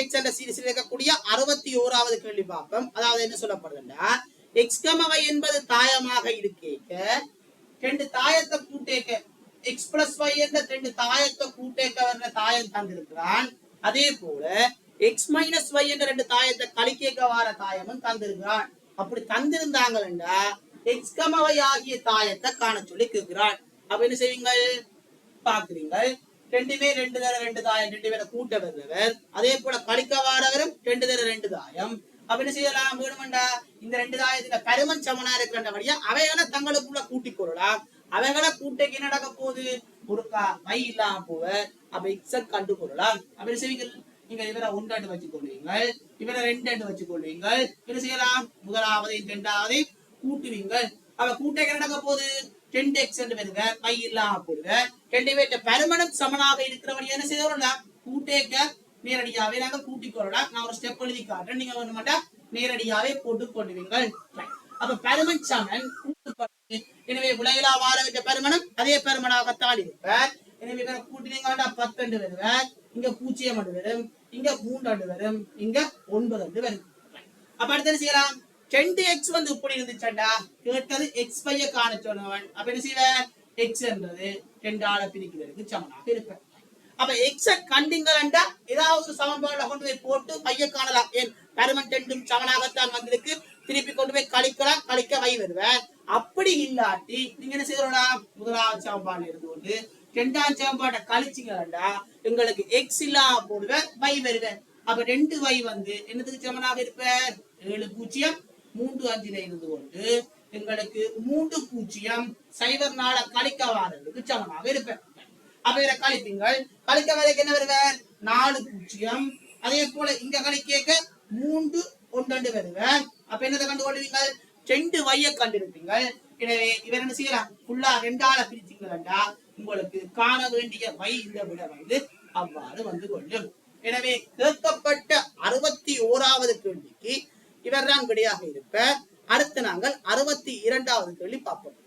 X என்ற சீரிஸில் இருக்கக்கூடிய 61வது கேள்வி பார்ப்போம். அதாவது என்ன சொல்லப்படுதுன்னா எக்ஸ் y என்பது தாயமாக இருக்கேக்க ரெண்டு தாயத்தை கூட்டேக்க எக்ஸ் பிளஸ் y என்ற ரெண்டு தாயத்தை கூட்டேக்க வர்ற தாயம் தந்திருக்கிறான். அதே போல எக்ஸ் மைனஸ் y என்ற ரெண்டு தாயத்தை கழிக்கேக்க வார தாயமும் தந்திருக்கிறான். அப்படி தந்திருந்தாங்கன்னா எக்ஸ் y ஆகிய தாயத்தை காண சொல்லி கேட்கிறான். அப்ப என்ன செய்வீங்க பாக்குறீங்க, ரெண்டுமே ரெண்டு தர ரெண்டு தாயம், ரெண்டு பேரை கூட்ட வருவர். அதே போல கழிக்க வாரவரும் ரெண்டு தர ரெண்டு தாயம். அப்ப என்ன செய்யலாம் வேணுமெண்டா இந்த ரெண்டு தாயத்துல பருமன் சமனா இருக்கிறபடியா அவைகளை தங்களுக்குள்ள கூட்டிக் கொள்ளலாம். அவைகளை கூட்டைக்கு என்ன நடக்க போகுது, ஒரு வை இல்லாம போவ. அப்ப எக்ஸ கண்டு கொள்ளலாம். அப்ப என்ன செய்வீங்க, நீங்க இவரை ஒன்றாண்டு வச்சுக் கொள்வீங்க, இவரை ரெண்டு வச்சுக் கொள்வீங்க. என்ன செய்யலாம், முதலாவதை இரண்டாவதை கூட்டுவீங்க. அவ கூட்டைக்கு நடக்க போகுது 10x என்று வருவ, வை இல்லாம போடுவ. ரெண்டு பேர்ட்ட பருமனும் சமனாக இருக்கிறபடி என்ன செய்யலாம், கூட்டேக்க நேரடியாவே நாங்க கூட்டிக் கொள்ளலாம். நான் ஒரு ஸ்டெப் எழுதி காட்டுறேன், நீங்க ஒண்ணு மட்டும் நேரடியாவே போட்டு கொள்வீங்க. அப்ப பருமன் சமன் கூட்டு, எனவே விளையிலா வார வச்ச பருமனும் அதே பருமனாகத்தான் இருப்ப. எனவே இவரை கூட்டினீங்க 10 வருவேன், இங்க 0 வரும், இங்க 3 வரும், இங்க 9 வரும். அப்ப அடுத்து என்ன செய்யலாம், 2x வந்து இப்படி இருந்துச்சா கேட்டது எக்ஸ் பைய காண சொன்னவன். அப்ப என்ன செய்வேன், எக்ஸ் என்றது 2 ஆள பிரிக்கிறதுக்கு சமனாக இருப்பேன். அப்ப எக்ஸ கண்டிங்கா ஏதாவது ஒரு சமன்பாடுல கொண்டு போய் போட்டு பைய காணலாம். ஏன் பருமன் 2 சமனாகத்தான் வந்திருக்கு, திருப்பி கொண்டு போய் கழிக்கலாம், கழிக்க வை வருவேன். அப்படி இல்லாட்டி நீங்க என்ன செய்யலாம், முதலாவது சமன்பாடுல இருந்து கொண்டு 2ஆம் சமன்பாட்டை கழிச்சிங்களா உங்களுக்கு எக்ஸ் இல்லாம போடுவேன், வை வருவேன். அப்ப 2y வந்து என்னதுக்கு சமனாக இருப்பேன், 7 0 3 5 இருந்து கொண்டு எங்களுக்கு 3 0 0 4 கழிக்க வாரதுக்கு சமனாக இருப்பேன். அப்ப இதை கழிப்பீங்கள், கழிக்க வரைக்கும் என்ன வருவேன் 4 0. அதே போல இங்க கழிக்க 3 1 வருவேன். அப்ப என்னதை கண்டு கொள்வீங்க, 2y கண்டிருப்பீங்க. எனவே இவர் என்ன செய்யலாம், ஃபுல்லா 2 ஆள பிரிச்சிங்களா உங்களுக்கு காண வேண்டிய வை இந்த விட வந்து அவ்வாறு வந்து கொள்ளும். எனவே கேட்கப்பட்ட 61வது கேள்விக்கு இவர் தான் விடையாக இருப்ப. அடுத்து நாங்கள் 62வது கேள்வி பார்ப்போம்.